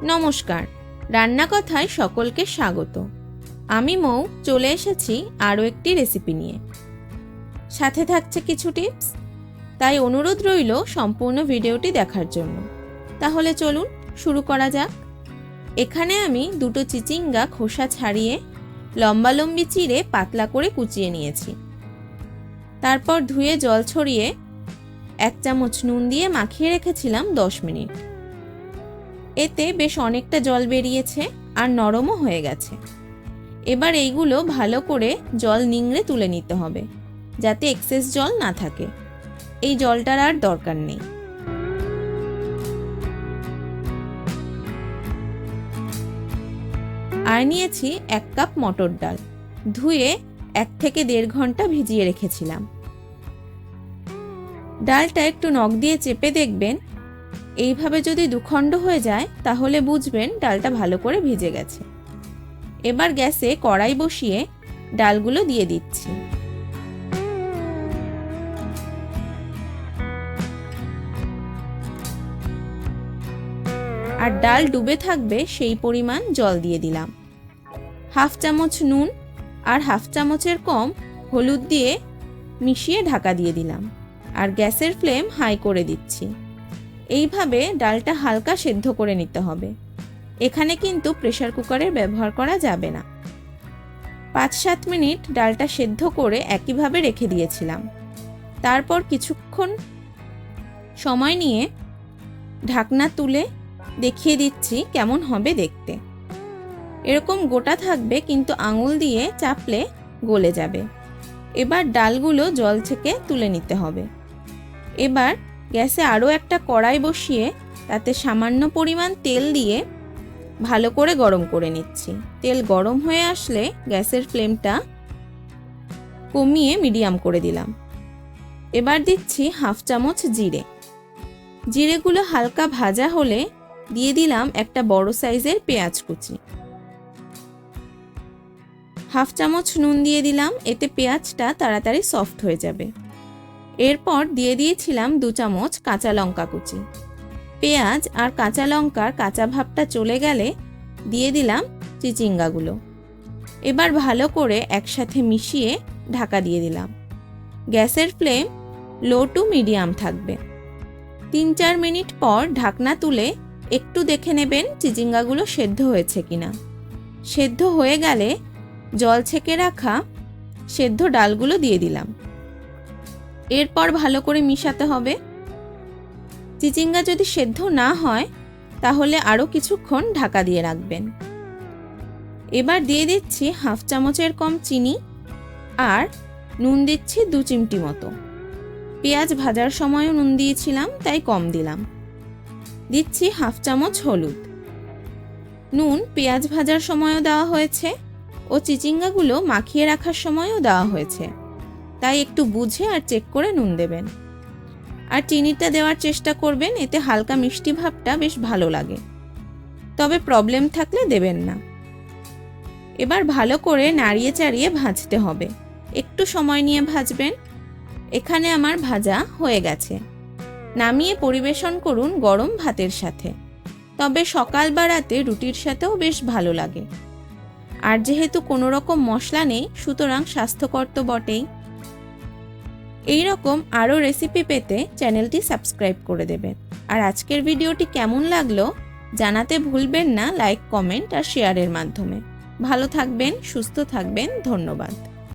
নমস্কার, রান্না কথায় সকলকে স্বাগত। আমি মৌ চলে এসেছি আরও একটি রেসিপি নিয়ে। সাথে থাকছে কিছু টিপস, তাই অনুরোধ রইল সম্পূর্ণ ভিডিওটি দেখার জন্য। তাহলে চলুন শুরু করা যাক। এখানে আমি দুটো চিচিঙ্গা খোসা ছাড়িয়ে লম্বালম্বি চিড়ে পাতলা করে কুচিয়ে নিয়েছি। তারপর ধুয়ে জল ছড়িয়ে 1 চামচ নুন দিয়ে মাখিয়ে রেখেছিলাম 10 মিনিট। এতে বেশ অনেকটা জল বেরিয়েছে আর নরমও হয়ে গেছে। এবার এইগুলো ভালো করে জল নিংড়ে তুলে নিতে হবে, যাতে এক্সেস জল না থাকে। এই জলটার আর দরকার নেই। আর নিয়েছি 1 কাপ মটর ডাল, ধুয়ে 1 থেকে 1.5 ঘন্টা ভিজিয়ে রেখেছিলাম। ডালটা একটু নখ দিয়ে চেপে দেখবেন, এইভাবে যদি দুখণ্ড হয়ে যায় তাহলে বুঝবেন ডালটা ভালো করে ভিজে গেছে। এবার গ্যাসে কড়াই বসিয়ে ডালগুলো দিয়ে দিচ্ছি। আর ডাল ডুবে থাকবে সেই পরিমাণ জল দিয়ে দিলাম। 1/2 চামচ নুন আর 1/2 চামচের কম হলুদ দিয়ে মিশিয়ে ঢাকা দিয়ে দিলাম। আর গ্যাসের ফ্লেম হাই করে দিচ্ছি। এইভাবে ডালটা হালকা সেদ্ধ করে নিতে হবে। এখানে কিন্তু প্রেসার কুকারের ব্যবহার করা যাবে না। 5-7 মিনিট ডালটা সেদ্ধ করে একইভাবে রেখে দিয়েছিলাম। তারপর কিছুক্ষণ সময় নিয়ে ঢাকনা তুলে দেখিয়ে দিচ্ছি কেমন হবে দেখতে। এরকম গোটা থাকবে, কিন্তু আঙুল দিয়ে চাপলে গলে যাবে। এবার ডালগুলো জল থেকে তুলে নিতে হবে। এবার গ্যাসে আরও একটা কড়াই বসিয়ে তাতে সামান্য পরিমাণ তেল দিয়ে ভালো করে গরম করে নিচ্ছি। তেল গরম হয়ে আসলে গ্যাসের ফ্লেমটা কমিয়ে মিডিয়াম করে দিলাম। এবার দিচ্ছি 1/2 চামচ জিরে। জিরেগুলো হালকা ভাজা হলে দিয়ে দিলাম একটা বড় সাইজের পেঁয়াজ কুচি। 1/2 চামচ নুন দিয়ে দিলাম, এতে পেঁয়াজটা তাড়াতাড়ি সফট হয়ে যাবে। এরপর দিয়ে দিয়েছিলাম 2 চামচ কাঁচা লঙ্কা কুচি। পেঁয়াজ আর কাঁচা লঙ্কার কাঁচা ভাবটা চলে গেলে দিয়ে দিলাম চিচিঙ্গাগুলো। এবার ভালো করে একসাথে মিশিয়ে ঢাকা দিয়ে দিলাম। গ্যাসের ফ্লেম লো টু মিডিয়াম থাকবে। 3-4 মিনিট পর ঢাকনা তুলে একটু দেখে নেবেন চিচিঙ্গাগুলো সেদ্ধ হয়েছে কিনা। সেদ্ধ হয়ে গেলে জল ছেঁকে রাখা সেদ্ধ ডালগুলো দিয়ে দিলাম। এরপর ভালো করে মিশাতে হবে। চিচিঙ্গা যদি সেদ্ধ না হয় তাহলে আরও কিছুক্ষণ ঢাকা দিয়ে রাখবেন। এবার দিয়ে দিচ্ছি 1/2 চামচের কম চিনি আর নুন দিচ্ছি 2 চিমটি মতো। পেঁয়াজ ভাজার সময়ও নুন দিয়েছিলাম, তাই কম দিলাম। দিচ্ছি 1/2 চামচ হলুদ। নুন পেঁয়াজ ভাজার সময়ও দেওয়া হয়েছে ও চিচিঙ্গাগুলো মাখিয়ে রাখার সময়ও দেওয়া হয়েছে, তাই একটু বুঝে আর চেক করে নুন দেবেন। আর চিনিটা দেওয়ার চেষ্টা করবেন, এতে হালকা মিষ্টি ভাবটা বেশ ভালো লাগে। তবে প্রবলেম থাকলে দেবেন না। এবার ভালো করে নাড়িয়ে চাড়িয়ে ভাজতে হবে। একটু সময় নিয়ে ভাজবেন। এখানে আমার ভাজা হয়ে গেছে। নামিয়ে পরিবেশন করুন গরম ভাতের সাথে। তবে সকাল বা রাতে রুটির সাথেও বেশ ভালো লাগে। আর যেহেতু কোনো রকম মশলা নেই, সুতরাং স্বাস্থ্যকর তো বটেই। এই রকম আরও রেসিপি পেতে চ্যানেলটি সাবস্ক্রাইব করে দেবেন। আর আজকের ভিডিওটি কেমন লাগলো জানাতে ভুলবেন না লাইক, কমেন্ট আর শেয়ারের মাধ্যমে। ভালো থাকবেন, সুস্থ থাকবেন। ধন্যবাদ।